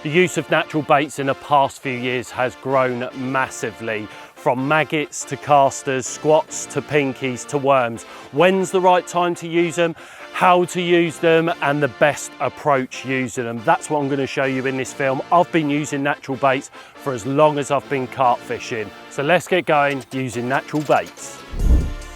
The use of natural baits in the past few years has grown massively, from maggots to casters, squats to pinkies to worms. When's the right time to use them, how to use them, and the best approach using them? That's what I'm going to show you in this film. I've been using natural baits for as long as I've been carp fishing. So let's get going using natural baits.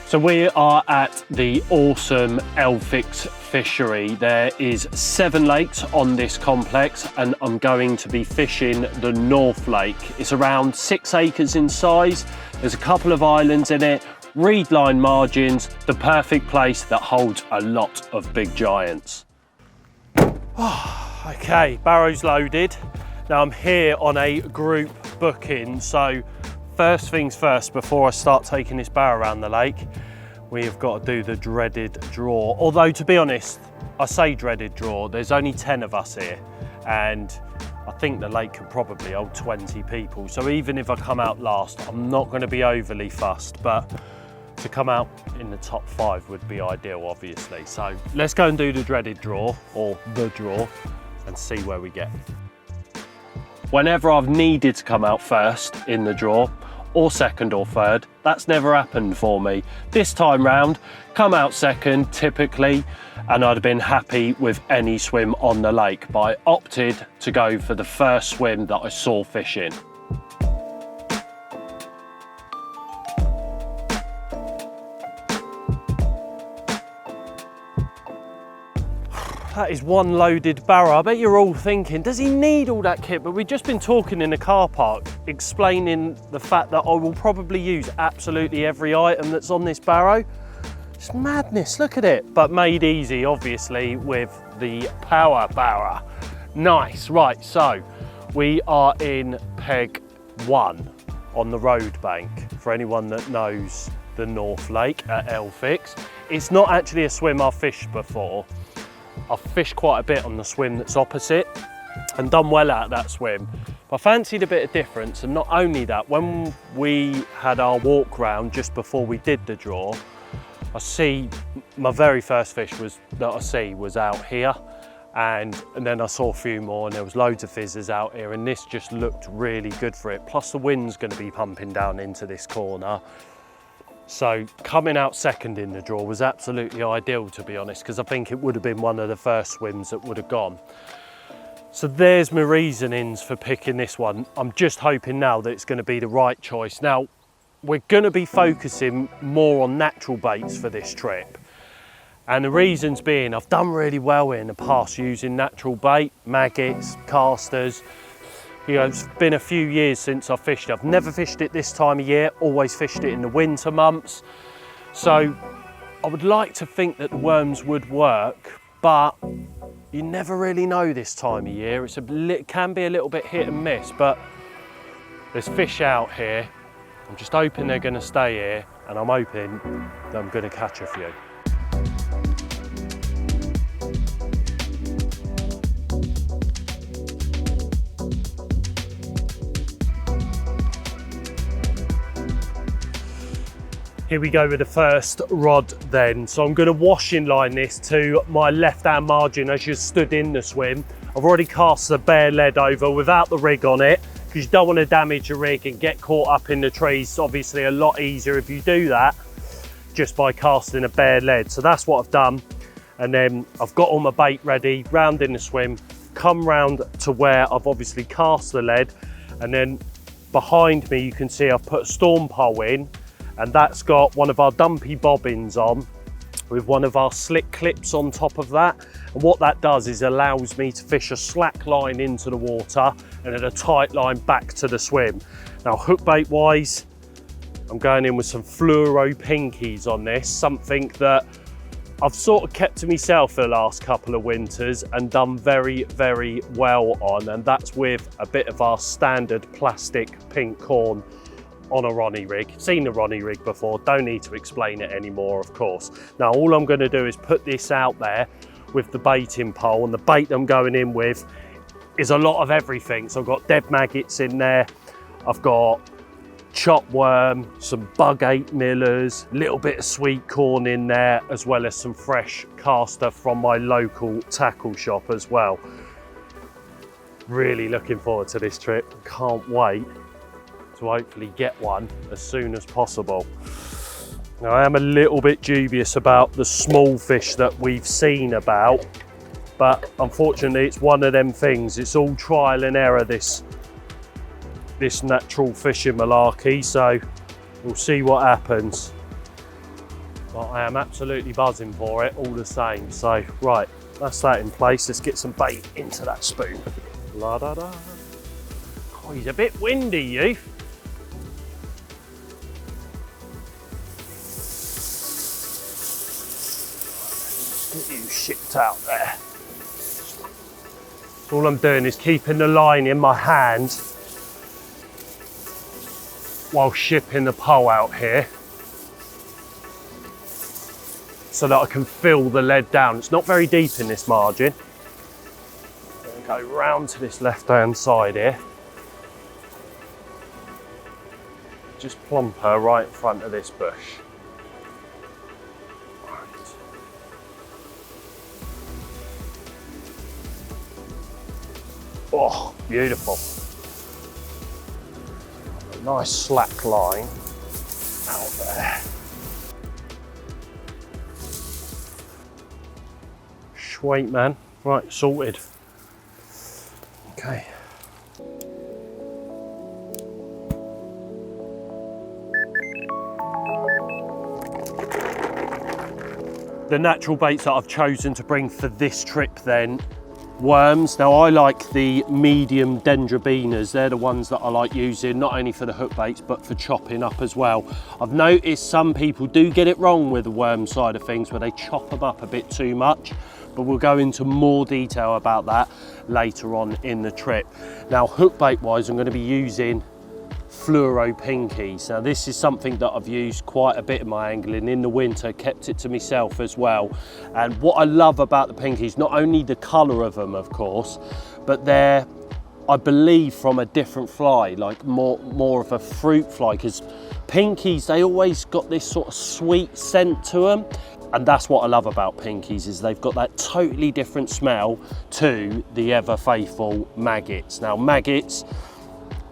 So we are at the awesome Elphicks Fishery. There is 7 lakes on this complex and I'm going to be fishing the North Lake. It's around 6 acres in size. There's a couple of islands in it, reed line margins, the perfect place that holds a lot of big giants. Okay, barrow's loaded. Now I'm here on a group booking, so first things first, before I start taking this barrow around the lake, we have got to do the dreaded draw. Although, to be honest, I say dreaded draw, there's only 10 of us here, and I think the lake can probably hold 20 people. So even if I come out last, I'm not going to be overly fussed, but to come out in the top 5 would be ideal, obviously. So let's go and do the dreaded draw, or the draw, and see where we get. Whenever I've needed to come out first in the draw, or second or third, that's never happened for me. This time round, come out second typically, and I'd have been happy with any swim on the lake, but I opted to go for the first swim that I saw fishing. That is one loaded barrow. I bet you're all thinking, does he need all that kit? But we've just been talking in the car park, explaining the fact that I will probably use absolutely every item that's on this barrow. It's madness, look at it. But made easy, obviously, with the power barrow. Nice, right, so we are in peg 1 on the road bank, for anyone that knows the North Lake at Elphicks. It's not actually a swim I've fished before. I've fished quite a bit on the swim that's opposite and done well at that swim. But I fancied a bit of difference, and not only that, when we had our walk round just before we did the draw, my very first fish was out here, and then I saw a few more, and there was loads of fizzers out here, and this just looked really good for it. Plus the wind's going to be pumping down into this corner. So coming out second in the draw was absolutely ideal, to be honest, because I think it would have been one of the first swims that would have gone. So there's my reasonings for picking this one. I'm just hoping now that it's going to be the right choice. Now, we're going to be focusing more on natural baits for this trip. And the reasons being, I've done really well in the past using natural bait, maggots, casters. You know, it's been a few years since I've fished it. I've never fished it this time of year, always fished it in the winter months. So I would like to think that the worms would work, but you never really know this time of year. It can be a little bit hit and miss, but there's fish out here. I'm just hoping they're going to stay here, and I'm hoping that I'm going to catch a few. Here we go with the first rod then. So I'm going to washing line this to my left hand margin as you stood in the swim. I've already cast the bare lead over without the rig on it, because you don't want to damage your rig and get caught up in the trees. It's obviously a lot easier if you do that just by casting a bare lead. So that's what I've done. And then I've got all my bait ready, round in the swim, come round to where I've obviously cast the lead. And then behind me, you can see I've put a storm pole in, and that's got one of our dumpy bobbins on with one of our slick clips on top of that. And what that does is allows me to fish a slack line into the water and then a tight line back to the swim. Now, hook bait wise, I'm going in with some fluoro pinkies on this, something that I've sort of kept to myself for the last couple of winters and done very, very well on. And that's with a bit of our standard plastic pink corn on a Ronnie rig. Seen the Ronnie rig before, don't need to explain it anymore, of course. Now all I'm going to do is put this out there with the baiting pole, and the bait I'm going in with is a lot of everything. So I've got dead maggots in there, I've got chopped worm, some bug 8 millers, a little bit of sweet corn in there, as well as some fresh caster from my local tackle shop as well. Really looking forward to this trip. Can't wait to hopefully get one as soon as possible. Now, I am a little bit dubious about the small fish that we've seen about, but unfortunately it's one of them things. It's all trial and error, this natural fishing malarkey, so we'll see what happens. But I am absolutely buzzing for it all the same. So right, that's that in place. Let's get some bait into that spoon. La da da. Oh, he's a bit windy, youth. Get you shipped out there. All I'm doing is keeping the line in my hand while shipping the pole out here, so that I can fill the lead down. It's not very deep in this margin. I'm going to go round to this left-hand side here. Just plump her right in front of this bush. Right. Oh, beautiful. A nice slack line out there. Sweet, man. Right, sorted. Okay. The natural baits that I've chosen to bring for this trip then, worms. Now I like the medium dendrobinas. They're the ones that I like using, not only for the hook baits, but for chopping up as well. I've noticed some people do get it wrong with the worm side of things, where they chop them up a bit too much, but we'll go into more detail about that later on in the trip. Now hook bait wise, I'm going to be using fluoro pinkies. Now this is something that I've used quite a bit in my angling in the winter, kept it to myself as well. And what I love about the pinkies, not only the colour of them of course, but they're, I believe, from a different fly, like more of a fruit fly, because pinkies, they always got this sort of sweet scent to them. And that's what I love about pinkies, is they've got that totally different smell to the ever faithful maggots. Now maggots,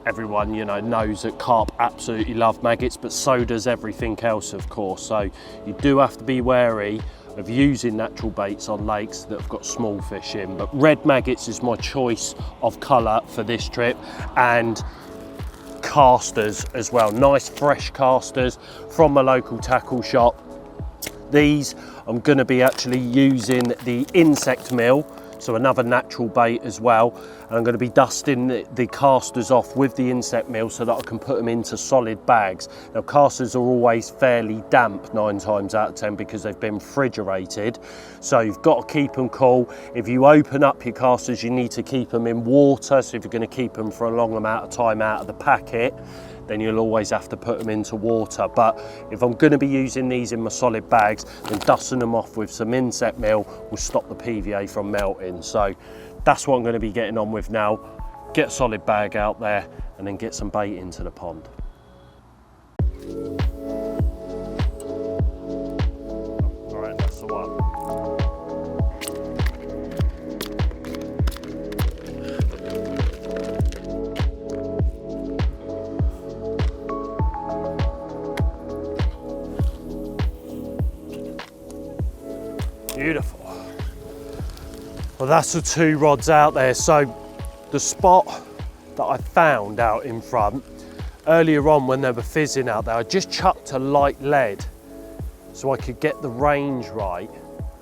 everyone, you know, knows that carp absolutely love maggots, but so does everything else, of course. So you do have to be wary of using natural baits on lakes that have got small fish in. But red maggots is my choice of colour for this trip, and casters as well. Nice fresh casters from a local tackle shop. These I'm going to be actually using the insect meal, so another natural bait as well, and I'm going to be dusting the casters off with the insect meal so that I can put them into solid bags. Now casters are always fairly damp 9 times out of 10 because they've been refrigerated, so you've got to keep them cool. If you open up your casters, you need to keep them in water, so if you're going to keep them for a long amount of time out of the packet, then you'll always have to put them into water. But if I'm going to be using these in my solid bags, then dusting them off with some insect meal will stop the PVA from melting. So that's what I'm going to be getting on with now. Get a solid bag out there and then get some bait into the pond. All right, that's the one. Beautiful. Well, that's the 2 rods out there. So the spot that I found out in front earlier on when they were fizzing out there, I just chucked a light lead so I could get the range right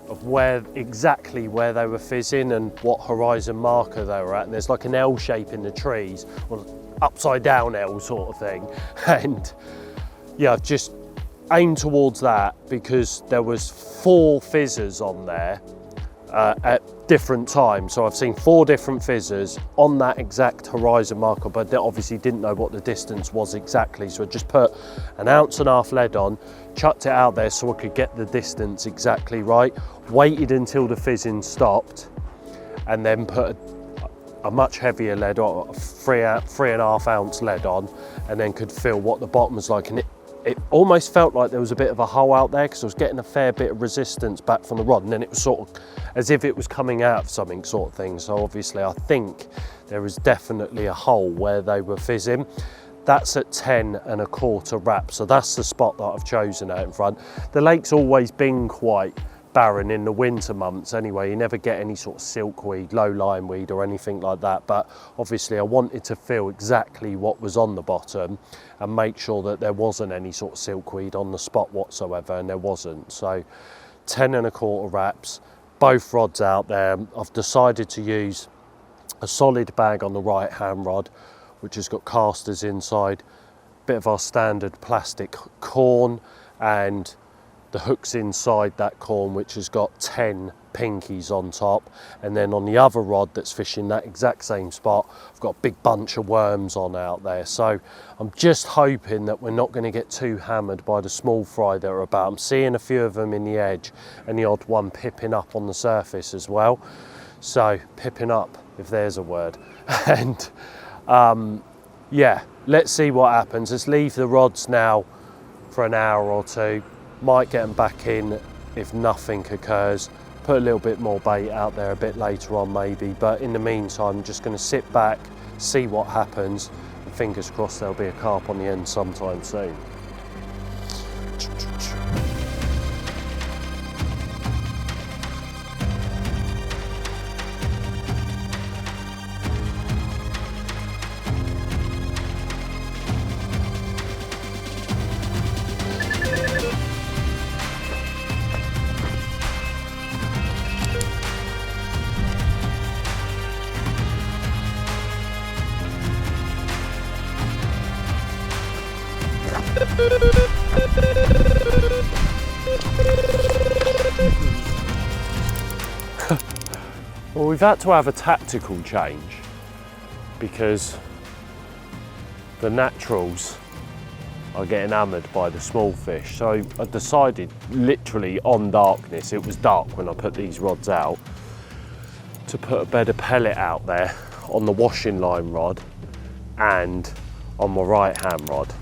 of exactly where they were fizzing and what horizon marker they were at. And there's like an L shape in the trees, or upside down L sort of thing. And yeah, I've just aimed towards that because there was 4 fizzers on there at different times. So I've seen 4 different fizzers on that exact horizon marker, but they obviously didn't know what the distance was exactly. So I just put 1.5 ounce lead on, chucked it out there so I could get the distance exactly right, waited until the fizzing stopped, and then put a much heavier lead on, 3.5 ounce lead on, and then could feel what the bottom was like. And it almost felt like there was a bit of a hole out there because I was getting a fair bit of resistance back from the rod, and then it was sort of as if it was coming out of something sort of thing. So obviously I think there was definitely a hole where they were fizzing. That's at 10 1/4 wrap, so that's the spot that I've chosen out in front. The lake's always been quite barren in the winter months anyway. You never get any sort of silkweed, low-lying weed or anything like that, but obviously I wanted to feel exactly what was on the bottom and make sure that there wasn't any sort of silkweed on the spot whatsoever, and there wasn't. So 10 1/4 wraps, both rods out there. I've decided to use a solid bag on the right hand rod, which has got casters inside, bit of our standard plastic corn, and the hooks inside that corn, which has got 10 pinkies on top. And then on the other rod that's fishing that exact same spot, I've got a big bunch of worms on out there. So I'm just hoping that we're not going to get too hammered by the small fry that are about. I'm seeing a few of them in the edge and the odd one pipping up on the surface as well. So pipping up, if there's a word. And yeah, let's see what happens. Let's leave the rods now for an hour or two. Might get them back in if nothing occurs. Put a little bit more bait out there a bit later on maybe, but in the meantime I'm just going to sit back, see what happens, and fingers crossed there'll be a carp on the end sometime soon. Well, we've had to have a tactical change because the naturals are getting hammered by the small fish. So I decided literally on darkness, it was dark when I put these rods out, to put a bed of pellet out there on the washing line rod and on my right hand rod.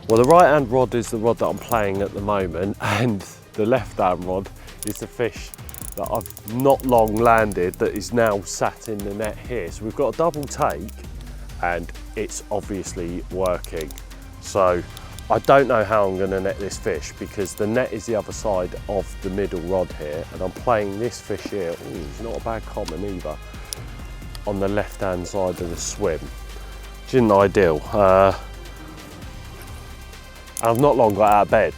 Well, the right hand rod is the rod that I'm playing at the moment, and the left hand rod is the fish that I've not long landed that is now sat in the net here. So we've got a double take and it's obviously working. So I don't know how I'm going to net this fish because the net is the other side of the middle rod here, and I'm playing this fish here. Ooh, he's not a bad common either, on the left hand side of the swim, which isn't ideal. I've not long got out of bed,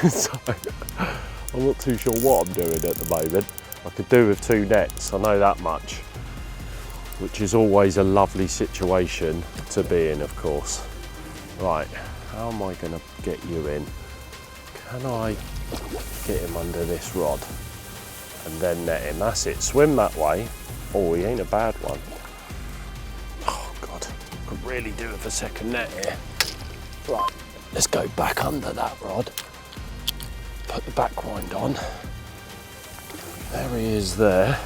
so I'm not too sure what I'm doing at the moment. I could do with 2 nets, I know that much, which is always a lovely situation to be in, of course. Right, how am I going to get you in? Can I get him under this rod and then net him? That's it, swim that way. Oh, he ain't a bad one. Oh God, I could really do with a second net here. Right, let's go back under that rod, put the back wind on. There he is there.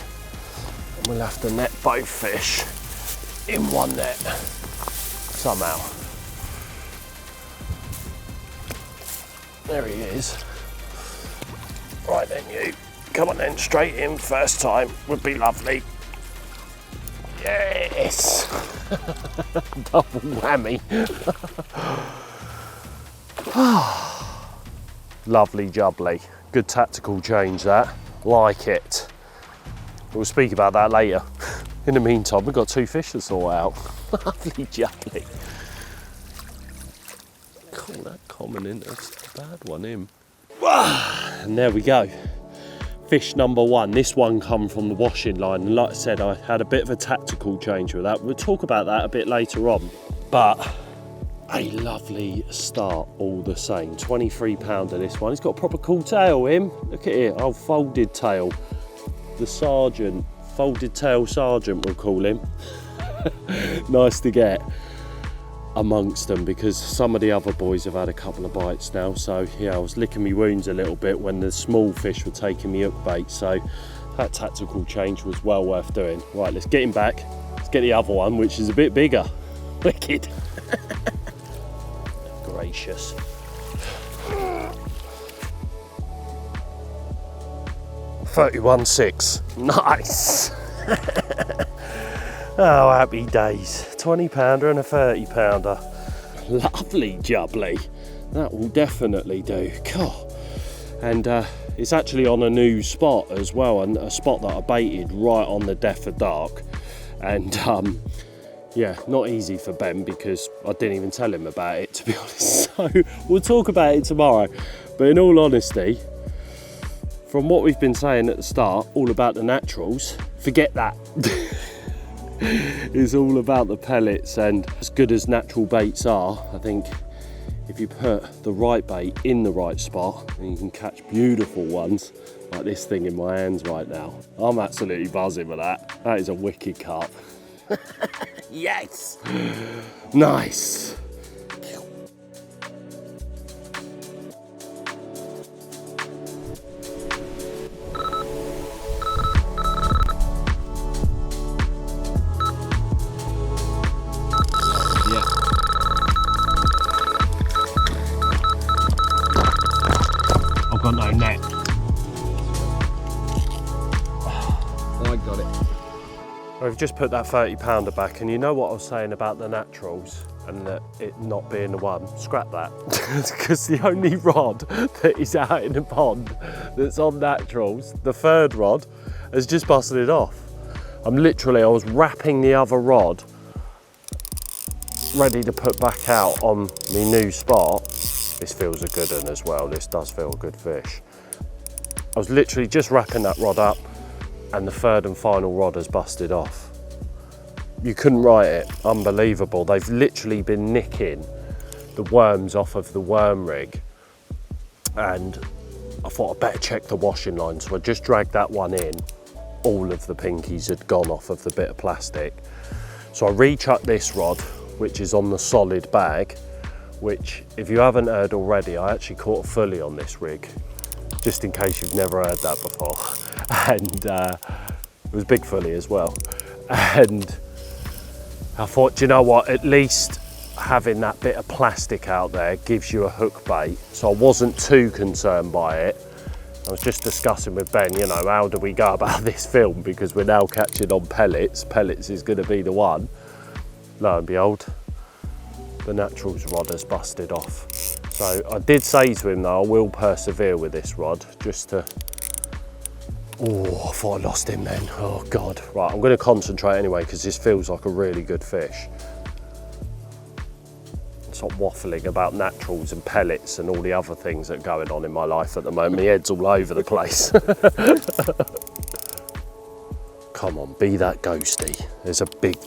And we'll have to net both fish in one net somehow. There he is. Right then, you come on then, straight in first time would be lovely. Yes! Double whammy. Lovely jubbly. Good tactical change that. Like it. We'll speak about that later. In the meantime, we've got 2 fish to sort out. Lovely jubbly. Call that common in. That's a bad one, him. And there we go. Fish number 1. This one come from the washing line, and like I said, I had a bit of a tactical change with that. We'll talk about that a bit later on. But a lovely start all the same. 23 pounder this one. He's got a proper cool tail, him. Look at it. Oh, folded tail. The sergeant. Folded tail sergeant, we'll call him. Nice to get amongst them because some of the other boys have had a couple of bites now. So yeah, I was licking my wounds a little bit when the small fish were taking me hook bait. So that tactical change was well worth doing. Right, let's get him back. Let's get the other one, which is a bit bigger. Wicked. gracious. $31.6. Nice. Oh, happy days. £20 and a £30. Lovely jubbly. That will definitely do. God. And it's actually on a new spot as well, and a spot that I baited right on the Death of Dark. And yeah, not easy for Ben because I didn't even tell him about it, to be honest. So we'll talk about it tomorrow. But in all honesty, from what we've been saying at the start, all about the naturals, forget that. It's all about the pellets, and as good as natural baits are, I think if you put the right bait in the right spot, then you can catch beautiful ones like this thing in my hands right now. I'm absolutely buzzing with that. That is a wicked carp. Yes! Nice! No net. I got it. I've just put that £30 back, and you know what I was saying about the naturals and that it not being the one? Scrap that. Because the only rod that is out in the pond that's on naturals, the third rod, has just busted it off. I was wrapping the other rod ready to put back out on my new spot. This feels a good one as well. This does feel a good fish. I was literally just wrapping that rod up, and the third and final rod has busted off. You couldn't write it. Unbelievable. They've literally been nicking the worms off of the worm rig, and I thought I'd better check the washing line. So I just dragged that one in. All of the pinkies had gone off of the bit of plastic. So I rechucked this rod, which is on the solid bag, which, if you haven't heard already, I actually caught a fully on this rig, just in case you've never heard that before. And it was a big fully as well. And I thought, do you know what, at least having that bit of plastic out there gives you a hook bait. So I wasn't too concerned by it. I was just discussing with Ben, you know, how do we go about this film, because we're now catching on pellets. Pellets is going to be the one. Lo and behold, the naturals rod has busted off. So I did say to him though, I will persevere with this rod just to... Oh, I thought I lost him then. Oh God. Right, I'm going to concentrate anyway because this feels like a really good fish. Stop waffling about naturals and pellets and all the other things that are going on in my life at the moment. My head's all over the place. Come on, be that ghostie. There's a big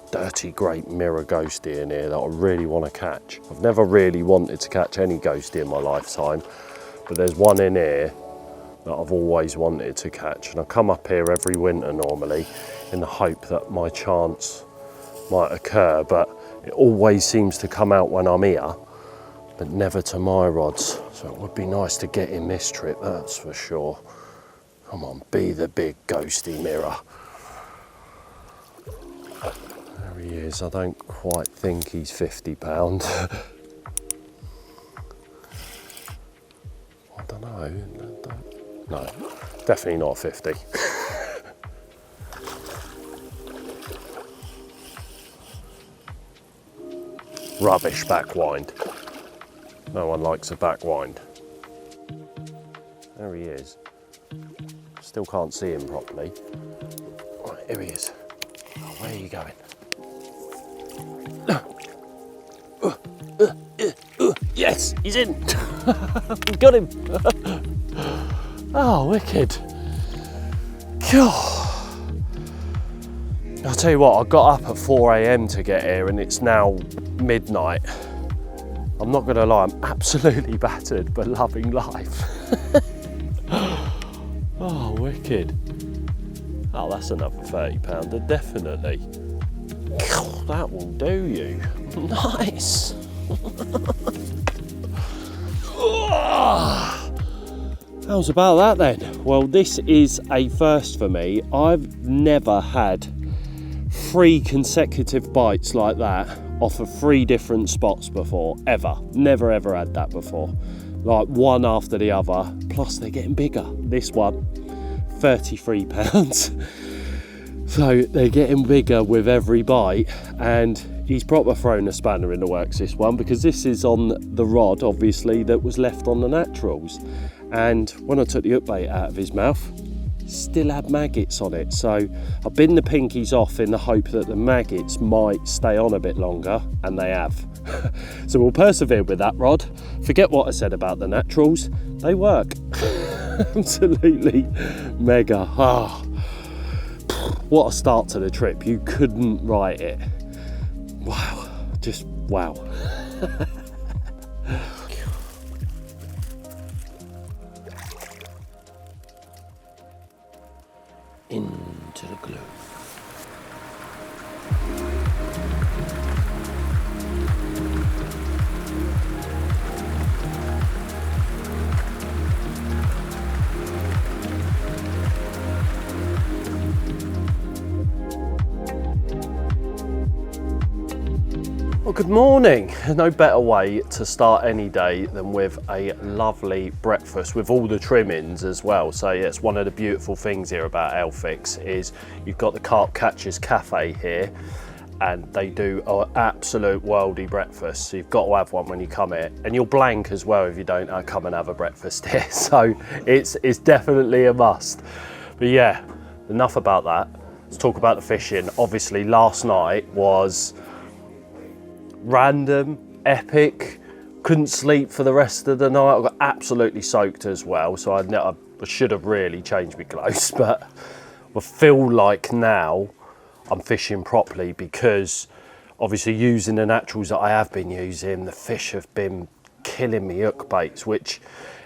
dirty great mirror ghostie in here that I really want to catch. I've never really wanted to catch any ghostie in my lifetime, but there's one in here that I've always wanted to catch, and I come up here every winter normally in the hope that my chance might occur, but it always seems to come out when I'm here, but never to my rods. So it would be nice to get in this trip, that's for sure. Come on, be the big ghostie mirror. There he is. I don't quite think he's £50. I don't know. No, definitely not 50. Rubbish backwind. No one likes a backwind. There he is. Still can't see him properly. Right, here he is. Oh, where are you going? Yes, he's in. Got him. Oh, wicked. I'll tell you what, I got up at 4 AM to get here and it's now midnight. I'm not gonna lie, I'm absolutely battered, but loving life. Oh, wicked. Oh, that's another £30, definitely. That will do you. Nice. How's about that then? Well, this is a first for me. I've never had 3 consecutive bites like that off of 3 different spots before, ever. Never ever had that before. Like one after the other, plus they're getting bigger. This one, 33 pounds. So they're getting bigger with every bite, and he's proper thrown a spanner in the works, this one, because this is on the rod, obviously, that was left on the naturals. And when I took the hook bait out of his mouth, still had maggots on it. So I've binned the pinkies off in the hope that the maggots might stay on a bit longer, and they have. So we'll persevere with that rod. Forget what I said about the naturals, they work. Absolutely mega. Ah, what a start to the trip, you couldn't write it. Wow, just wow. Into the glue. Well, good morning. There's no better way to start any day than with a lovely breakfast with all the trimmings as well. So yeah, it's one of the beautiful things here about Elphicks is you've got the Carp Catchers Cafe here, and they do an absolute worldie breakfast. So you've got to have one when you come here, and you'll blank as well if you don't come and have a breakfast here. So it's definitely a must. But yeah, enough about that. Let's talk about the fishing. Obviously last night was random, epic, couldn't sleep for the rest of the night. I got absolutely soaked as well, so I should have really changed my clothes, but I feel like now I'm fishing properly, because obviously using the naturals that I have been using, the fish have been killing me hook baits, which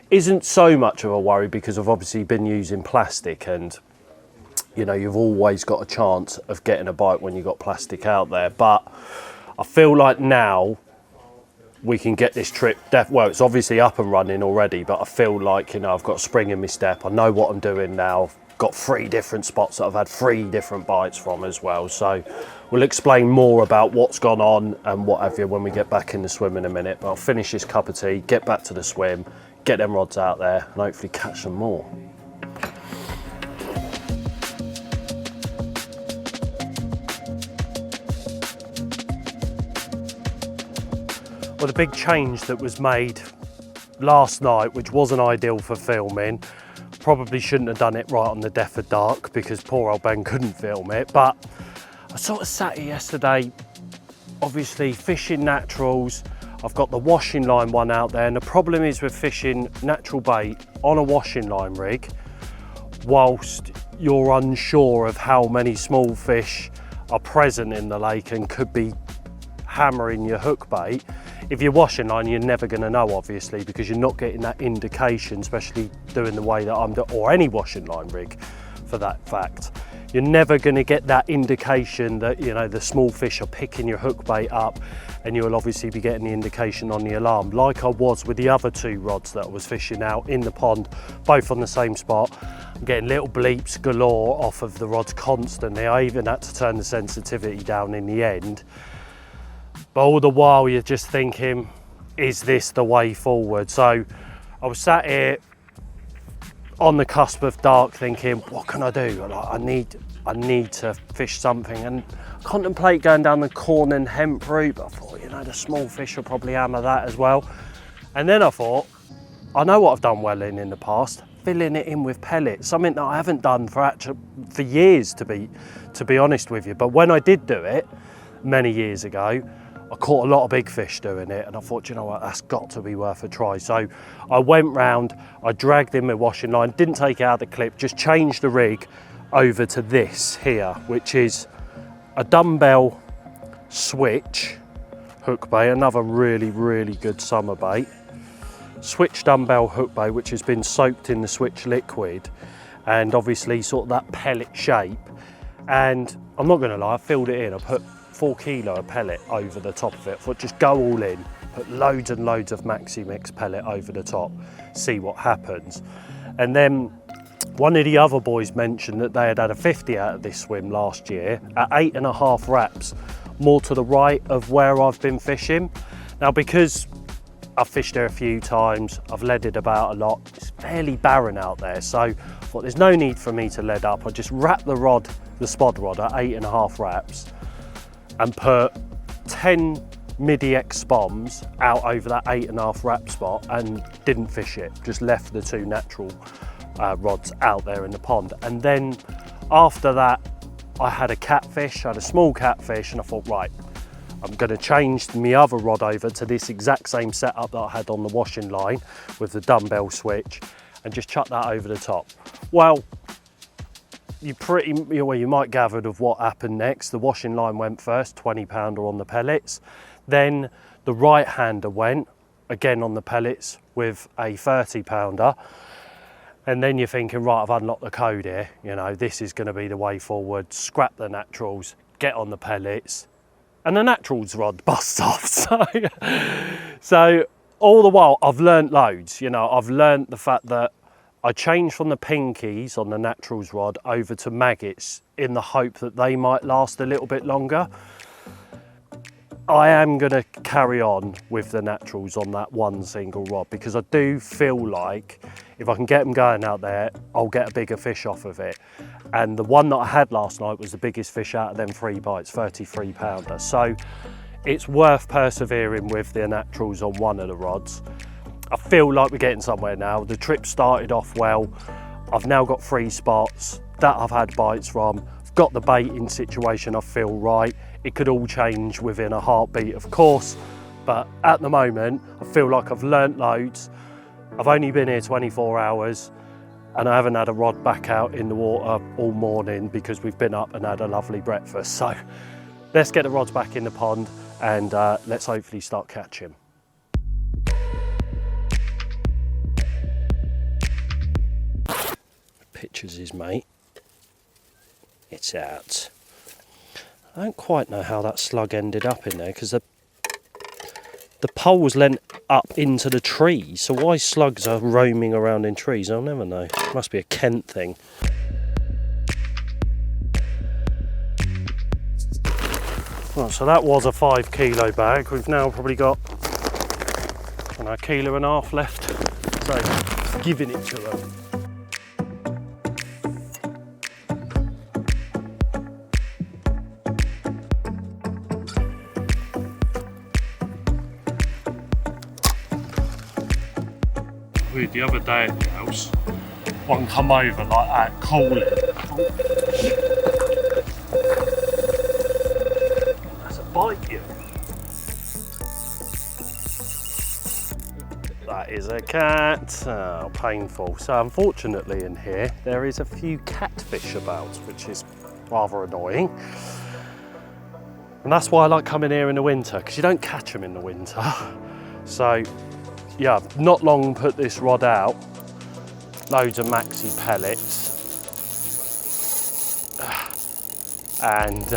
isn't so much of a worry because I've obviously been using plastic, and you know, you've always got a chance of getting a bite when you've got plastic out there. But I feel like now we can get this trip, well, it's obviously up and running already, but I feel like, you know, I've got a spring in my step. I know what I'm doing now. I've got 3 different spots that I've had 3 different bites from as well. So we'll explain more about what's gone on and what have you when we get back in the swim in a minute. But I'll finish this cup of tea, get back to the swim, get them rods out there, and hopefully catch some more. Well, the big change that was made last night, which wasn't ideal for filming, probably shouldn't have done it right on the death of dark because poor old Ben couldn't film it, but I sort of sat here yesterday, obviously fishing naturals. I've got the washing line one out there, and the problem is with fishing natural bait on a washing line rig, whilst you're unsure of how many small fish are present in the lake and could be hammering your hook bait, if you're washing line, you're never going to know, obviously, because you're not getting that indication, especially doing the way that I'm doing, or any washing line rig for that fact. You're never going to get that indication that, you know, the small fish are picking your hook bait up, and you'll obviously be getting the indication on the alarm, like I was with the other 2 rods that I was fishing out in the pond, both on the same spot. I'm getting little bleeps galore off of the rods constantly. I even had to turn the sensitivity down in the end. But all the while you're just thinking, is this the way forward? So I was sat here on the cusp of dark thinking, what can I do? I need to fish something, and contemplate going down the corn and hemp route, but I thought, you know, the small fish will probably hammer that as well. And then I thought, I know what I've done well in the past, filling it in with pellets, something that I haven't done for years, to be honest with you. But when I did do it many years ago, I caught a lot of big fish doing it, and I thought, you know what, that's got to be worth a try. So I went round, I dragged in my washing line, didn't take it out of the clip, just changed the rig over to this here, which is a dumbbell switch hook bait, another really, really good summer bait. Switch dumbbell hook bait, which has been soaked in the switch liquid, and obviously sort of that pellet shape. And I'm not gonna lie, I filled it in, I put 4 kilo of pellet over the top of it. I thought, just go all in, put loads and loads of Maxi Mix pellet over the top, see what happens. And then one of the other boys mentioned that they had had a 50 out of this swim last year at 8.5 wraps. more to the right of where I've been fishing. Now, because I've fished there a few times, I've leaded about a lot, it's fairly barren out there, so I thought there's no need for me to lead up. I just wrap the rod, the spod rod, at 8.5 wraps and put 10 midi X bombs out over that 8.5 wrap spot and didn't fish it, just left the 2 natural rods out there in the pond. And then after that, I had a catfish, I had a small catfish, and I thought, right, I'm going to change my other rod over to this exact same setup that I had on the washing line with the dumbbell switch and just chuck that over the top. Well, you might gathered of what happened next. The washing line went first, 20-pounder on the pellets. Then the right-hander went, again on the pellets with a 30-pounder. And then you're thinking, right, I've unlocked the code here. You know, this is going to be the way forward. Scrap the naturals, get on the pellets, and the naturals rod busts off. So all the while, I've learnt loads. You know, I've learnt the fact that I changed from the pinkies on the naturals rod over to maggots in the hope that they might last a little bit longer. I am going to carry on with the naturals on that one single rod because I do feel like if I can get them going out there, I'll get a bigger fish off of it. And the one that I had last night was the biggest fish out of them 3 bites, 33-pounder. So it's worth persevering with the naturals on one of the rods. I feel like we're getting somewhere now. The trip started off well. I've now got 3 spots that I've had bites from. I've got the baiting situation, I feel right. It could all change within a heartbeat, of course, but at the moment, I feel like I've learnt loads. I've only been here 24 hours and I haven't had a rod back out in the water all morning because we've been up and had a lovely breakfast. So let's get the rods back in the pond and let's hopefully start catching. Pictures is mate. It's out. I don't quite know how that slug ended up in there because the pole was lent up into the trees, so why slugs are roaming around in trees, I'll never know. It must be a Kent thing. Well, so that was a 5 kilo bag. We've now probably got a kilo and a half left, so giving it to them. The other day at the house, one come over like that, calling. That's a bite, you. That is a cat. Oh, painful. So unfortunately in here, there is a few catfish about, which is rather annoying. And that's why I like coming here in the winter, because you don't catch them in the winter. So yeah, I've not long put this rod out. Loads of maxi pellets. And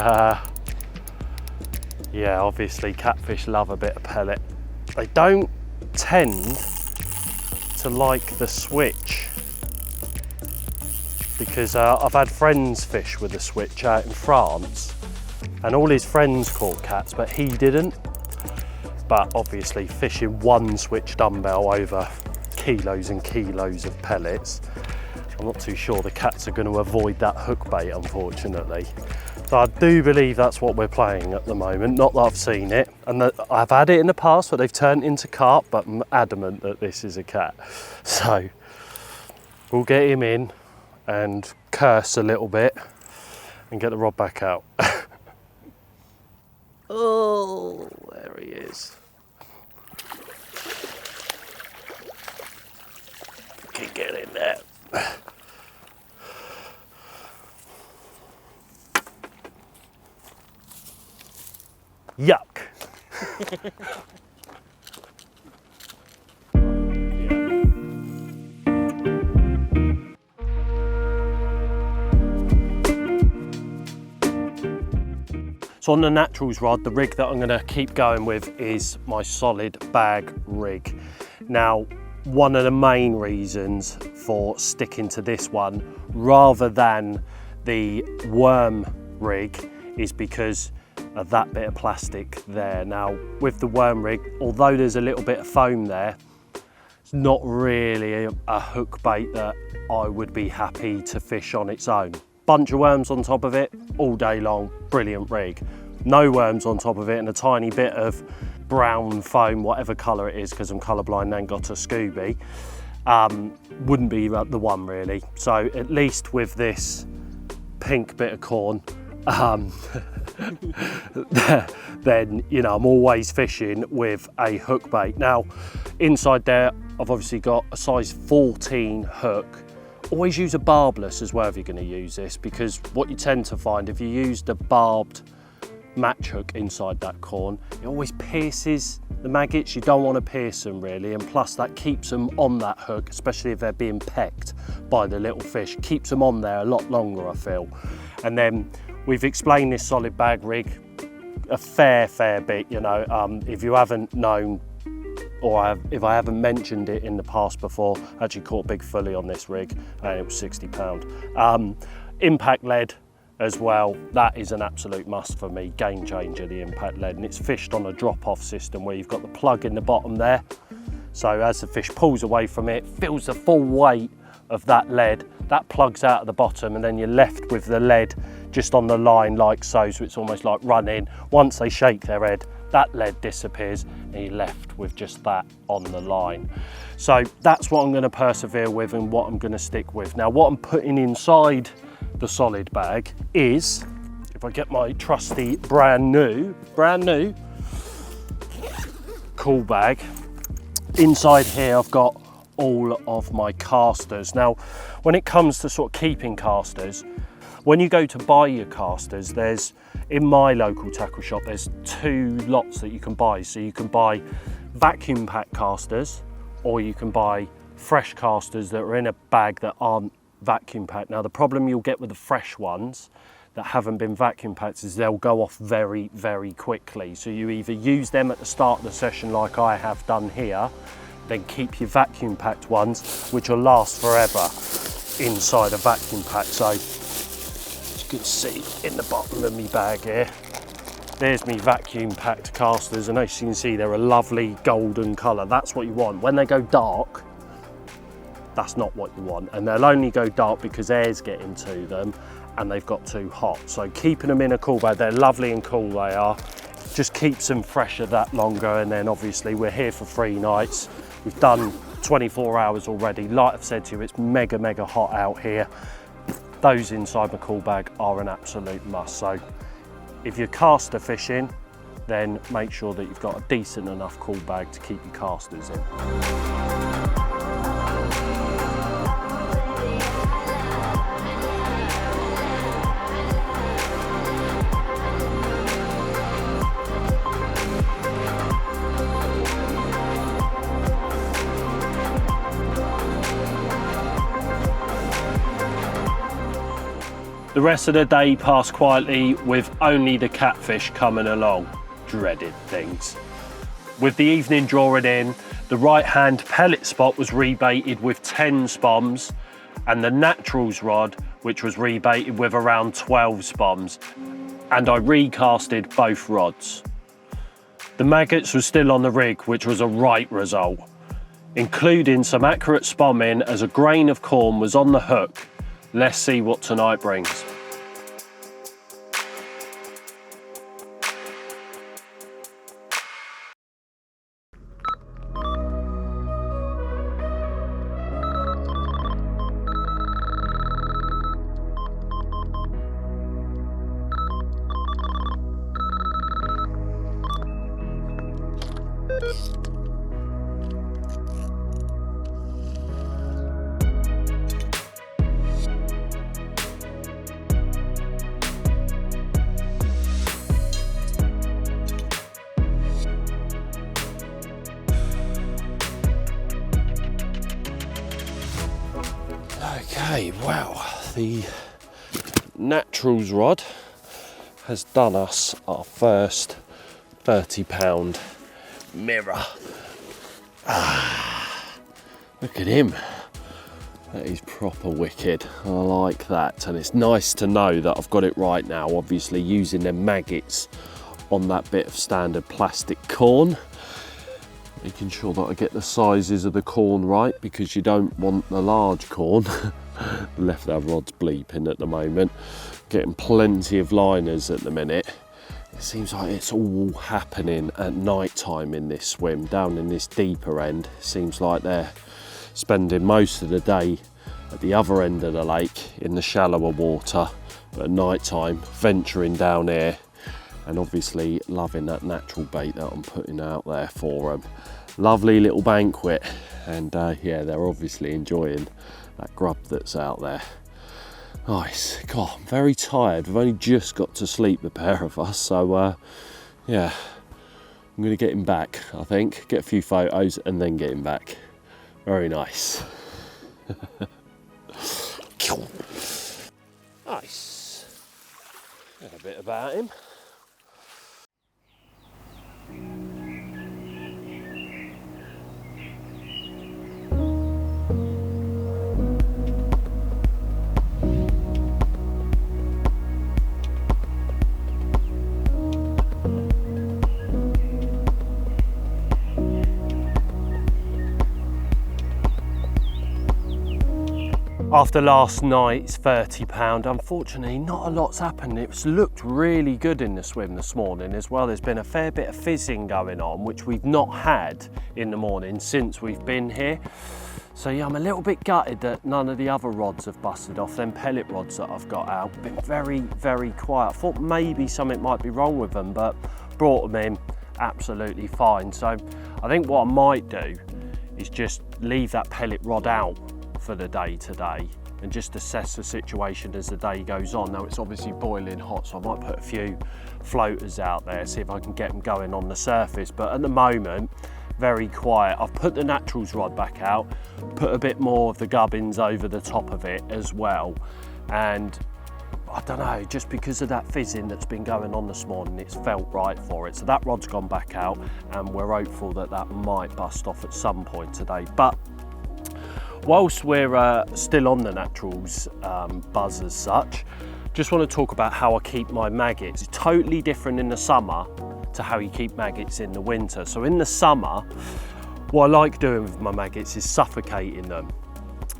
yeah, obviously catfish love a bit of pellet. They don't tend to like the switch because I've had friends fish with the switch out in France and all his friends caught cats, but he didn't. But obviously fishing one switch dumbbell over kilos and kilos of pellets, I'm not too sure the cats are going to avoid that hook bait, unfortunately. So I do believe that's what we're playing at the moment, not that I've seen it. And that I've had it in the past where they've turned into carp, but I'm adamant that this is a cat. So we'll get him in and curse a little bit and get the rod back out. Oh, there he is. Can get in there. Yuck. So on the naturals rod, the rig that I'm going to keep going with is my solid bag rig. Now, one of the main reasons for sticking to this one rather than the worm rig is because of that bit of plastic there. Now with the worm rig, although there's a little bit of foam there, it's not really a hook bait that I would be happy to fish on its own. Bunch of worms on top of it all day long, brilliant rig. No worms on top of it and a tiny bit of brown foam, whatever colour it is, because I'm colourblind and got a Scooby, wouldn't be the one really. So at least with this pink bit of corn, then you know I'm always fishing with a hook bait. Now inside there I've obviously got a size 14 hook. Always use a barbless as well if you're going to use this, because what you tend to find if you use the barbed match hook inside that corn, it always pierces the maggots. You don't want to pierce them really, and plus that keeps them on that hook, especially if they're being pecked by the little fish. Keeps them on there a lot longer, I feel. And then we've explained this solid bag rig a fair bit, you know. If you haven't known, or if I haven't mentioned it in the past before, I actually caught big fully on this rig and it was £60. Impact lead as well, that is an absolute must for me, game changer, the impact lead, and it's fished on a drop-off system where you've got the plug in the bottom there, so as the fish pulls away from it, feels the full weight of that lead, that plugs out at the bottom, and then you're left with the lead just on the line like so, so it's almost like running. Once they shake their head, that lead disappears and you're left with just that on the line. So that's what I'm going to persevere with and what I'm going to stick with. Now what I'm putting inside the solid bag is, if I get my trusty brand new cool bag, inside here I've got all of my casters. Now when it comes to sort of keeping casters, when you go to buy your casters, there's, in my local tackle shop, there's two lots that you can buy. So you can buy vacuum pack casters, or you can buy fresh casters that are in a bag that aren't vacuum packed. Now the problem you'll get with the fresh ones that haven't been vacuum packed is they'll go off very quickly. So you either use them at the start of the session like I have done here, then keep your vacuum packed ones, which will last forever inside a vacuum pack. So as you can see in the bottom of my bag here, there's me vacuum packed casters, and as you can see they're a lovely golden colour. That's what you want. When they go dark, that's not what you want, and they'll only go dark because air's getting to them and they've got too hot. So keeping them in a cool bag, they're lovely and cool they are, just keeps them fresher that longer. And then obviously we're here for 3 nights. We've done 24 hours already. Like I've said to you, it's mega hot out here. Those inside my cool bag are an absolute must. So if you're caster fishing, then make sure that you've got a decent enough cool bag to keep your casters in. The rest of the day passed quietly with only the catfish coming along. Dreaded things. With the evening drawing in, the right-hand pellet spot was rebaited with 10 spoms, and the naturals rod, which was rebaited with around 12 spoms, and I recasted both rods. The maggots were still on the rig, which was a right result, including some accurate spomming as a grain of corn was on the hook. Let's see what tonight brings. Okay, wow, the naturals rod has done us our first £30 mirror. Look at him. That is proper wicked. I like that, and it's nice to know that I've got it right now. Obviously using the maggots on that bit of standard plastic corn. Making sure that I get the sizes of the corn right, because you don't want the large corn. The left our rod's bleeping at the moment. Getting plenty of liners at the minute. It seems like it's all happening at night time in this swim. Down in this deeper end, seems like they're spending most of the day at the other end of the lake in the shallower water, but at night time venturing down here, and obviously loving that natural bait that I'm putting out there for them. Lovely little banquet, and yeah, they're obviously enjoying that grub that's out there. Nice. God, I'm very tired. We've only just got to sleep, the pair of us, so yeah, I'm gonna get him back, I think, get a few photos and then get him back. Very nice. Nice. Got a bit about him. After last night's £30, unfortunately not a lot's happened. It's looked really good in the swim this morning as well. There's been a fair bit of fizzing going on, which we've not had in the morning since we've been here. So yeah, I'm a little bit gutted that none of the other rods have busted off. Them pellet rods that I've got out, been very, very quiet. I thought maybe something might be wrong with them, but brought them in absolutely fine. So I think what I might do is just leave that pellet rod out for the day today and just assess the situation as the day goes on. Now it's obviously boiling hot, so I might put a few floaters out there, see if I can get them going on the surface, but at the moment very quiet. I've put the naturals rod back out, put a bit more of the gubbins over the top of it as well, and I don't know, just because of that fizzing that's been going on this morning, it's felt right for it. So that rod's gone back out, and we're hopeful that that might bust off at some point today. But whilst we're still on the naturals buzz as such, just want to talk about how I keep my maggots. It's totally different in the summer to how you keep maggots in the winter. So in the summer, what I like doing with my maggots is suffocating them.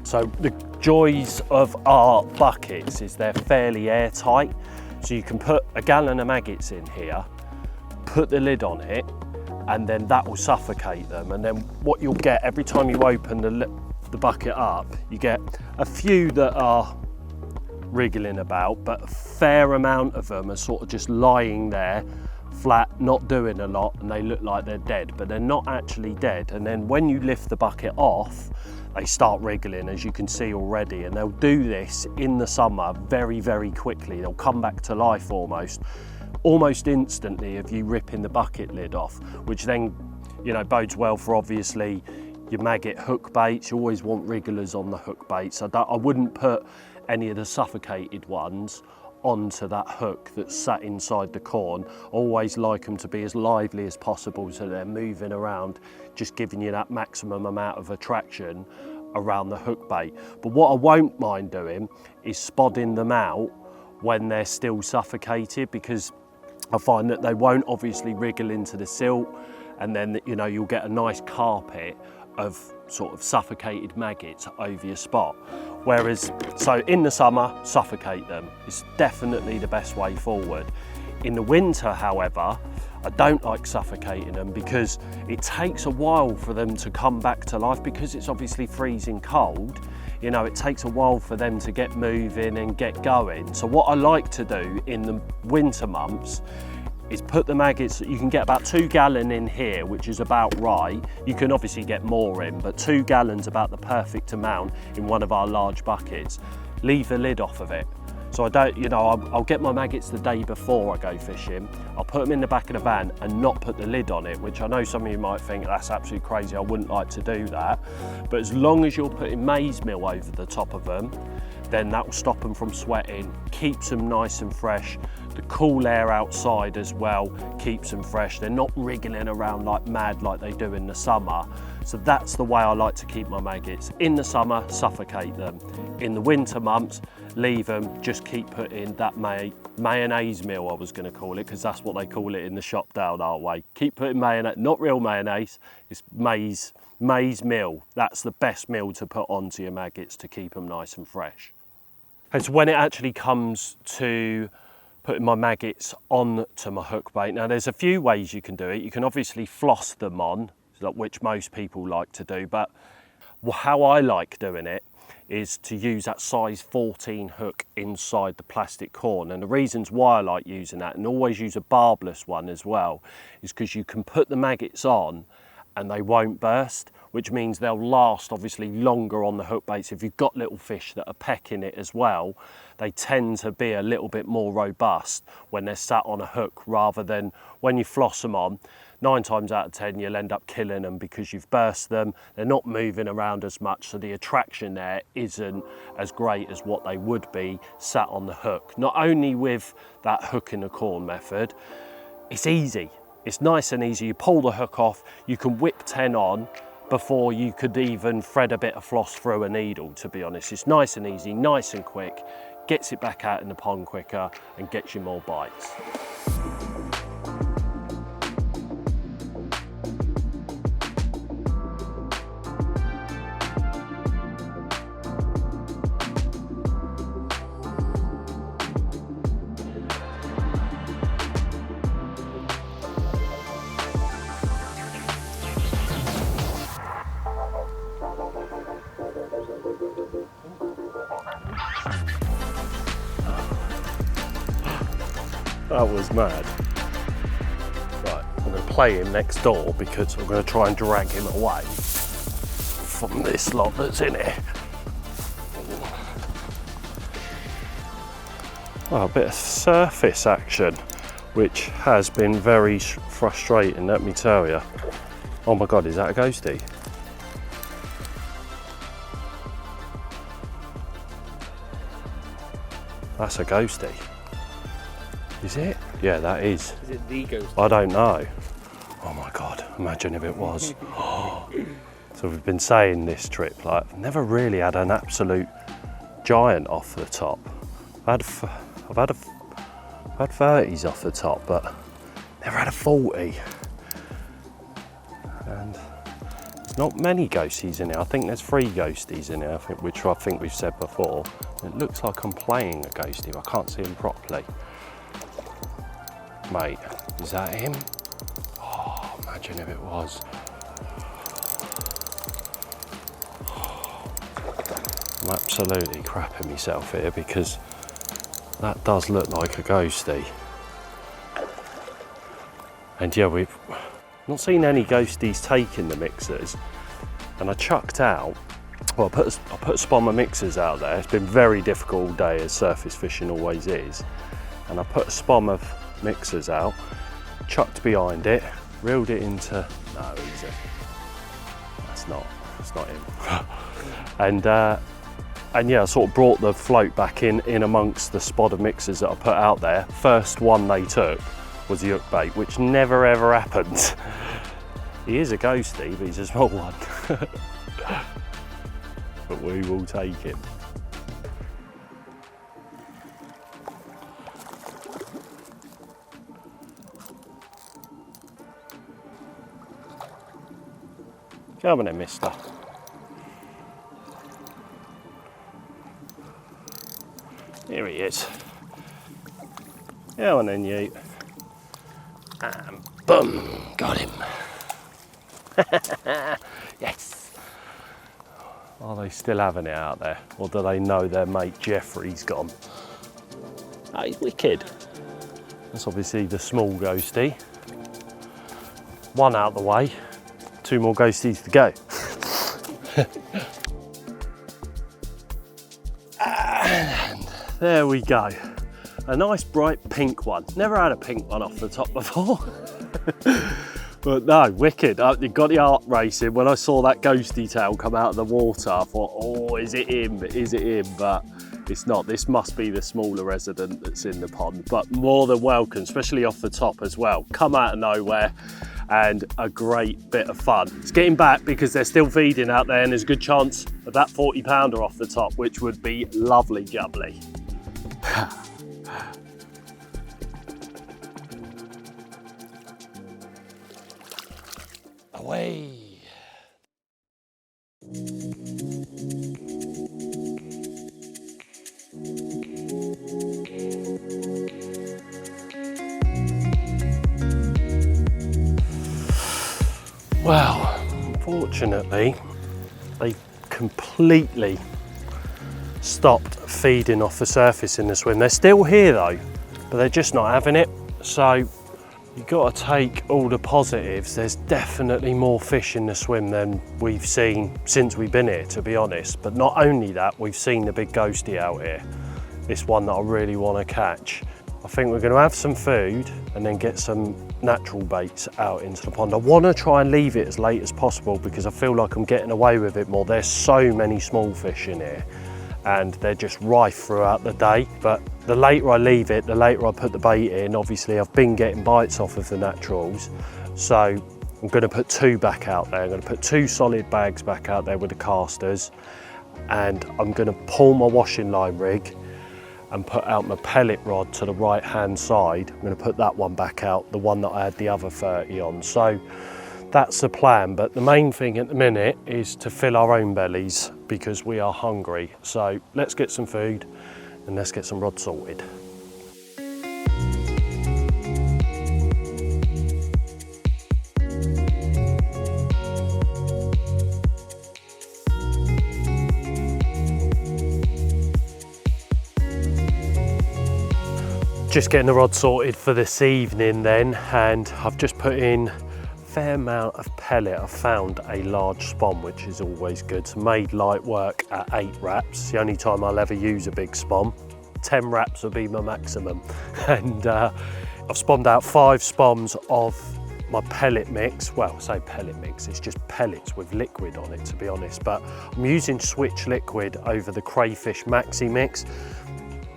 So the joys of our buckets is they're fairly airtight. So you can put a gallon of maggots in here, put the lid on it, and then that will suffocate them. And then what you'll get every time you open the bucket up, you get a few that are wriggling about, but a fair amount of them are sort of just lying there flat, not doing a lot, and they look like they're dead, but they're not actually dead. And then when you lift the bucket off, they start wriggling, as you can see already, and they'll do this in the summer very, very quickly. They'll come back to life almost instantly if you ripping the bucket lid off, which then, you know, bodes well for obviously your maggot hook baits. You always want wrigglers on the hook baits. So I wouldn't put any of the suffocated ones onto that hook that's sat inside the corn. Always like them to be as lively as possible, so they're moving around, just giving you that maximum amount of attraction around the hook bait. But what I won't mind doing is spodding them out when they're still suffocated, because I find that they won't obviously wriggle into the silt, and then, you know, you'll get a nice carpet of sort of suffocated maggots over your spot. Whereas, so in the summer, suffocate them. It's definitely the best way forward. In the winter, however, I don't like suffocating them because it takes a while for them to come back to life, because it's obviously freezing cold. You know, it takes a while for them to get moving and get going. So what I like to do in the winter months is put the maggots, you can get about 2 gallon in here, which is about right. You can obviously get more in, but 2 gallons about the perfect amount in one of our large buckets. Leave the lid off of it. So I don't, you know, I'll get my maggots the day before I go fishing. I'll put them in the back of the van and not put the lid on it, which I know some of you might think that's absolutely crazy. I wouldn't like to do that. But as long as you're putting maize meal over the top of them, then that will stop them from sweating, keeps them nice and fresh, The cool air outside as well keeps them fresh. They're not wriggling around like mad like they do in the summer. So that's the way I like to keep my maggots. In the summer, suffocate them. In the winter months, leave them, just keep putting that mayonnaise meal, I was going to call it, because that's what they call it in the shop down our way. Keep putting mayonnaise, not real mayonnaise, it's maize meal. That's the best meal to put onto your maggots to keep them nice and fresh. And so when it actually comes to putting my maggots onto my hook bait, now there's a few ways you can do it. You can obviously floss them on, which most people like to do, but how I like doing it is to use that size 14 hook inside the plastic corn. And the reasons why I like using that, and always use a barbless one as well, is because you can put the maggots on and they won't burst, which means they'll last obviously longer on the hook baits. If you've got little fish that are pecking it as well, they tend to be a little bit more robust when they're sat on a hook, rather than when you floss them on. 9 times out of 10 you'll end up killing them because you've burst them. They're not moving around as much, so the attraction there isn't as great as what they would be sat on the hook. Not only with that hook in the corn method, it's easy. It's nice and easy. You pull the hook off, you can whip 10 on before you could even thread a bit of floss through a needle, to be honest. It's nice and easy, nice and quick, gets it back out in the pond quicker and gets you more bites. That was mad. Right, I'm going to play him next door because I'm going to try and drag him away from this lot that's in here. Oh, a bit of surface action, which has been very frustrating, let me tell you. Oh my God, is that a ghostie? That's a ghostie. Is it? Yeah, that is. Is it the ghostie? I don't know. Oh my God, imagine if it was. So we've been saying this trip, like, I've never really had an absolute giant off the top. I've had 30s off the top, but never had a 40. And there's not many ghosties in here. I think there's 3 ghosties in here, which I think we've said before. It looks like I'm playing a ghostie, but I can't see him properly. Mate, is that him? Oh, imagine if it was. I'm absolutely crapping myself here because that does look like a ghostie. And yeah, we've not seen any ghosties taking the mixers. And I chucked out, well, I put a spommer mixers out there. It's been very difficult all day, as surface fishing always is. And I put a spommer mixers out, chucked behind it, reeled it into, no, easy. That's not him. And yeah, I sort of brought the float back in amongst the spot of mixers that I put out there. First one they took was the hook bait, which never ever happens. He is a ghostie, but he's a small one. But we will take him. Come on then, mister. Here he is. Come on then, you. And boom, got him. Yes. Are they still having it out there? Or do they know their mate Jeffrey's gone? Oh, he's wicked. That's obviously the small ghostie. One out the way. 2 more ghosties to go. And there we go. A nice bright pink one. Never had a pink one off the top before. But no, wicked. You got the heart racing. When I saw that ghostie tail come out of the water, I thought, oh, is it him? Is it him? But it's not. This must be the smaller resident that's in the pond, but more than welcome, especially off the top as well. Come out of nowhere and a great bit of fun. It's getting back because they're still feeding out there and there's a good chance of that 40 pounder off the top, which would be lovely jubbly. Away. Well, unfortunately, they completely stopped feeding off the surface in the swim. They're still here though, but they're just not having it. So you've got to take all the positives. There's definitely more fish in the swim than we've seen since we've been here, to be honest. But not only that, we've seen the big ghostie out here. This one that I really want to catch. I think we're going to have some food and then get some natural baits out into the pond. I want to try and leave it as late as possible because I feel like I'm getting away with it more. There's so many small fish in here and they're just rife throughout the day. But the later I leave it, the later I put the bait in. Obviously I've been getting bites off of the naturals. So I'm going to put 2 back out there. I'm going to put 2 solid bags back out there with the casters. And I'm going to pull my washing line rig and put out my pellet rod to the right hand side. I'm going to put that one back out, the one that I had the other 30 on. So that's the plan, but the main thing at the minute is to fill our own bellies because we are hungry. So let's get some food and let's get some rods sorted. Just getting the rod sorted for this evening then, and I've just put in a fair amount of pellet. I've found a large spawn, which is always good. So made light work at 8 wraps. It's the only time I'll ever use a big spawn. 10 wraps will be my maximum. And I've spawned out 5 spawns of my pellet mix. Well, I say pellet mix, it's just pellets with liquid on it, to be honest. But I'm using Switch liquid over the crayfish maxi mix.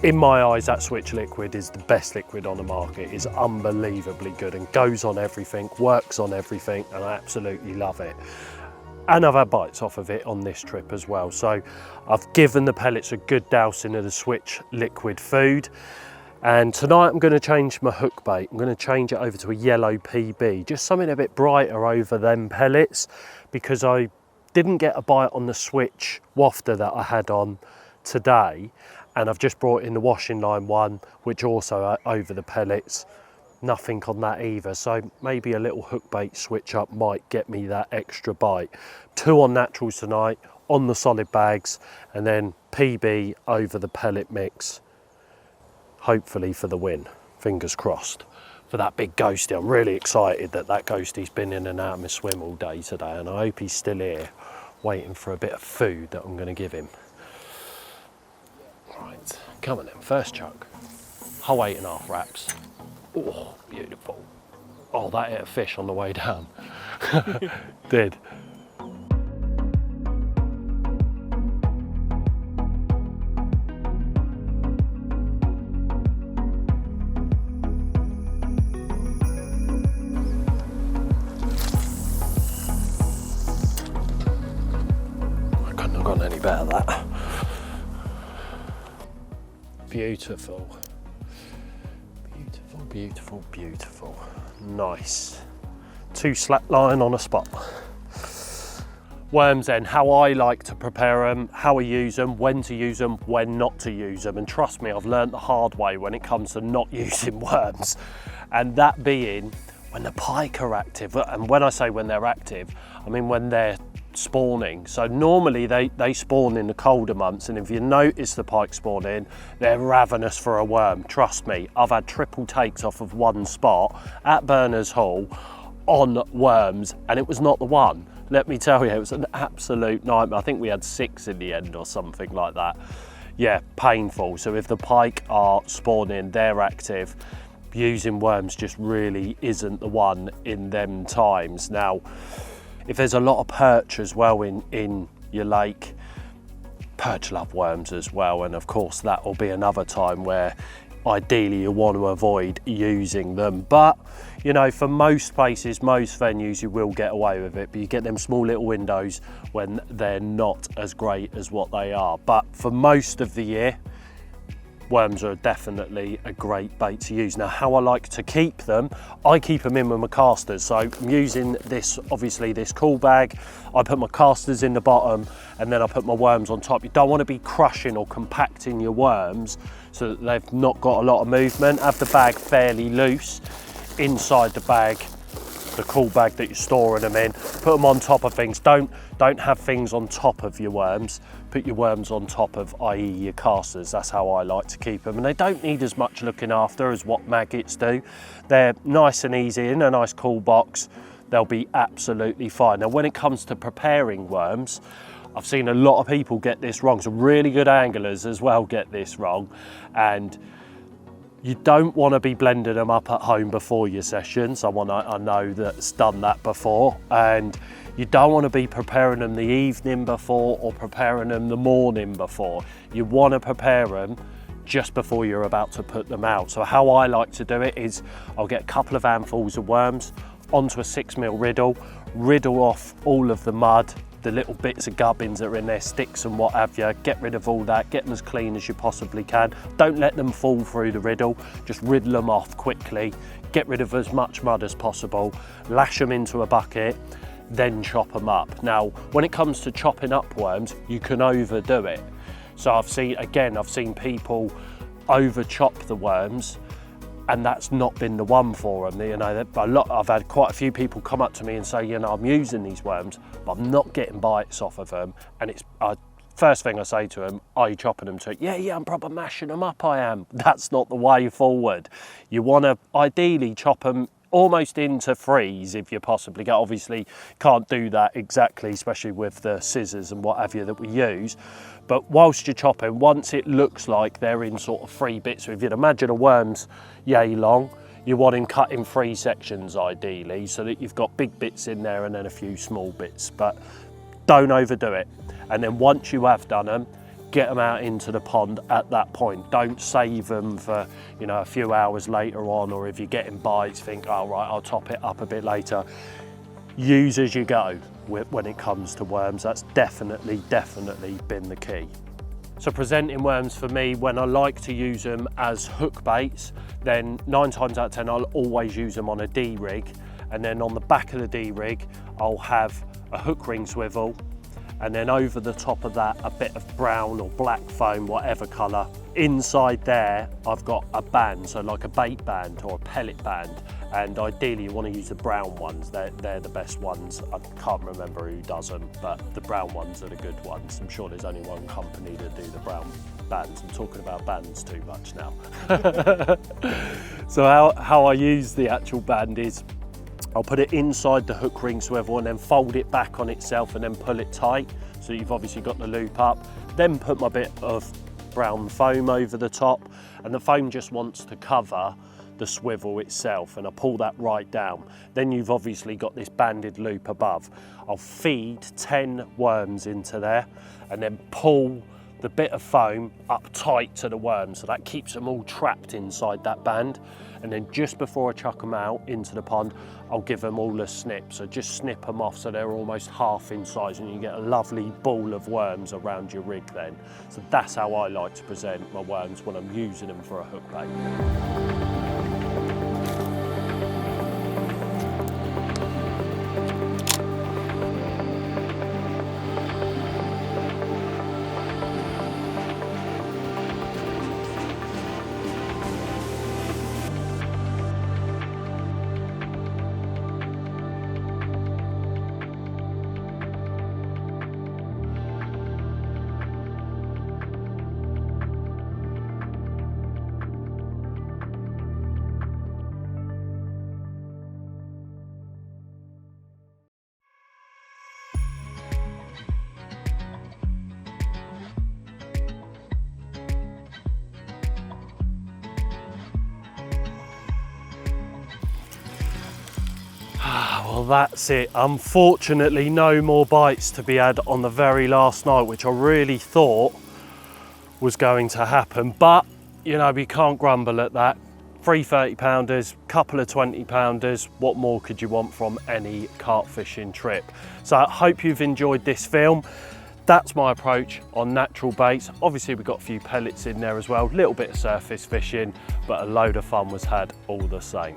In my eyes, that Switch liquid is the best liquid on the market. It's unbelievably good and goes on everything, works on everything, and I absolutely love it. And I've had bites off of it on this trip as well. So I've given the pellets a good dousing of the Switch liquid food. And tonight I'm going to change my hook bait. I'm going to change it over to a yellow PB, just something a bit brighter over them pellets, because I didn't get a bite on the Switch wafter that I had on today. And I've just brought in the washing line one, which also over the pellets. Nothing on that either. So maybe a little hook bait switch up might get me that extra bite. 2 on naturals tonight, on the solid bags, and then PB over the pellet mix. Hopefully for the win. Fingers crossed for that big ghostie. I'm really excited that that ghostie's been in and out of my swim all day today, and I hope he's still here, waiting for a bit of food that I'm going to give him. Right, come on then, first chuck. Whole 8.5 wraps. Oh, beautiful. Oh, that hit a fish on the way down. Did. I couldn't have gone any better that. Beautiful, beautiful, beautiful, beautiful. Nice. 2 slack line on a spot. Worms then, how I like to prepare them, how I use them, when to use them, when not to use them. And trust me, I've learned the hard way when it comes to not using worms. And that being when the pike are active. And when I say when they're active, I mean when they're spawning. So normally they spawn in the colder months, and if you notice the pike spawning, they're ravenous for a worm. Trust me, I've had triple takes off of one spot at Berners Hall on worms, and it was not the one. Let me tell you, it was an absolute nightmare. I think we had 6 in the end or something like that. Yeah, painful. So if the pike are spawning, they're active, using worms just really isn't the one in them times. Now, if there's a lot of perch as well in your lake, perch love worms as well, and of course that will be another time where ideally you want to avoid using them. But you know, for most places, most venues, you will get away with it, but you get them small little windows when they're not as great as what they are. But for most of the year, worms are definitely a great bait to use. Now, how I like to keep them, I keep them in with my casters. So I'm using this, obviously this cool bag. I put my casters in the bottom and then I put my worms on top. You don't want to be crushing or compacting your worms so that they've not got a lot of movement. Have the bag fairly loose. Inside the bag, the cool bag that you're storing them in, put them on top of things. Don't have things on top of your worms. Put your worms on top of, i.e. your casters. That's how I like to keep them. And they don't need as much looking after as what maggots do. They're nice and easy in a nice cool box. They'll be absolutely fine. Now, when it comes to preparing worms, I've seen a lot of people get this wrong. Some really good anglers as well get this wrong. And you don't want to be blending them up at home before your session. Someone I know that's done that before. And you don't want to be preparing them the evening before or preparing them the morning before. You want to prepare them just before you're about to put them out. So how I like to do it is I'll get a couple of handfuls of worms onto a 6mm riddle off all of the mud, the little bits of gubbins that are in there, sticks and what have you. Get rid of all that, get them as clean as you possibly can. Don't let them fall through the riddle, just riddle them off quickly. Get rid of as much mud as possible, lash them into a bucket, then chop them up. Now, when it comes to chopping up worms, you can overdo it. So I've seen people over chop the worms, and that's not been the one for them. You know, I've had quite a few people come up to me and say, you know, I'm using these worms, but I'm not getting bites off of them. And it's first thing I say to them, are you chopping them too? Yeah, I'm proper mashing them up, I am. That's not the way forward. You want to ideally chop them almost into freeze if you possibly can. Obviously can't do that exactly, especially with the scissors and what have you that we use. But whilst you're chopping, once it looks like they're in sort of 3 bits, so if you'd imagine a worm's yay long, you want him cut in 3 sections ideally, so that you've got big bits in there and then a few small bits, but don't overdo it. And then once you have done them, get them out into the pond at that point. Don't save them for, you know, a few hours later on, or if you're getting bites, think, oh right, I'll top it up a bit later. Use as you go when it comes to worms. That's definitely been the key. So presenting worms for me, when I like to use them as hook baits, then 9 times out of 10 I'll always use them on a D-rig, and then on the back of the D-rig I'll have a hook ring swivel, and then over the top of that a bit of brown or black foam, whatever colour. Inside there I've got a band, so like a bait band or a pellet band, and ideally you want to use the brown ones. They're the best ones. I can't remember who does them, but the brown ones are the good ones. I'm sure there's only one company that do the brown bands. I'm talking about bands too much now. So how I use the actual band is I'll put it inside the hook ring swivel and then fold it back on itself and then pull it tight, so you've obviously got the loop up. Then put my bit of brown foam over the top, and the foam just wants to cover the swivel itself, and I pull that right down. Then you've obviously got this banded loop above. I'll feed 10 worms into there and then pull the bit of foam up tight to the worms, so that keeps them all trapped inside that band. And then just before I chuck them out into the pond, I'll give them all a snip. So just snip them off so they're almost half in size, and you get a lovely ball of worms around your rig then. So that's how I like to present my worms when I'm using them for a hook bait. Well, that's it. Unfortunately, no more bites to be had on the very last night, which I really thought was going to happen. But, you know, we can't grumble at that. 3 30-pounders, couple of 20-pounders. What more could you want from any carp fishing trip? So I hope you've enjoyed this film. That's my approach on natural baits. Obviously, we've got a few pellets in there as well. A little bit of surface fishing, but a load of fun was had all the same.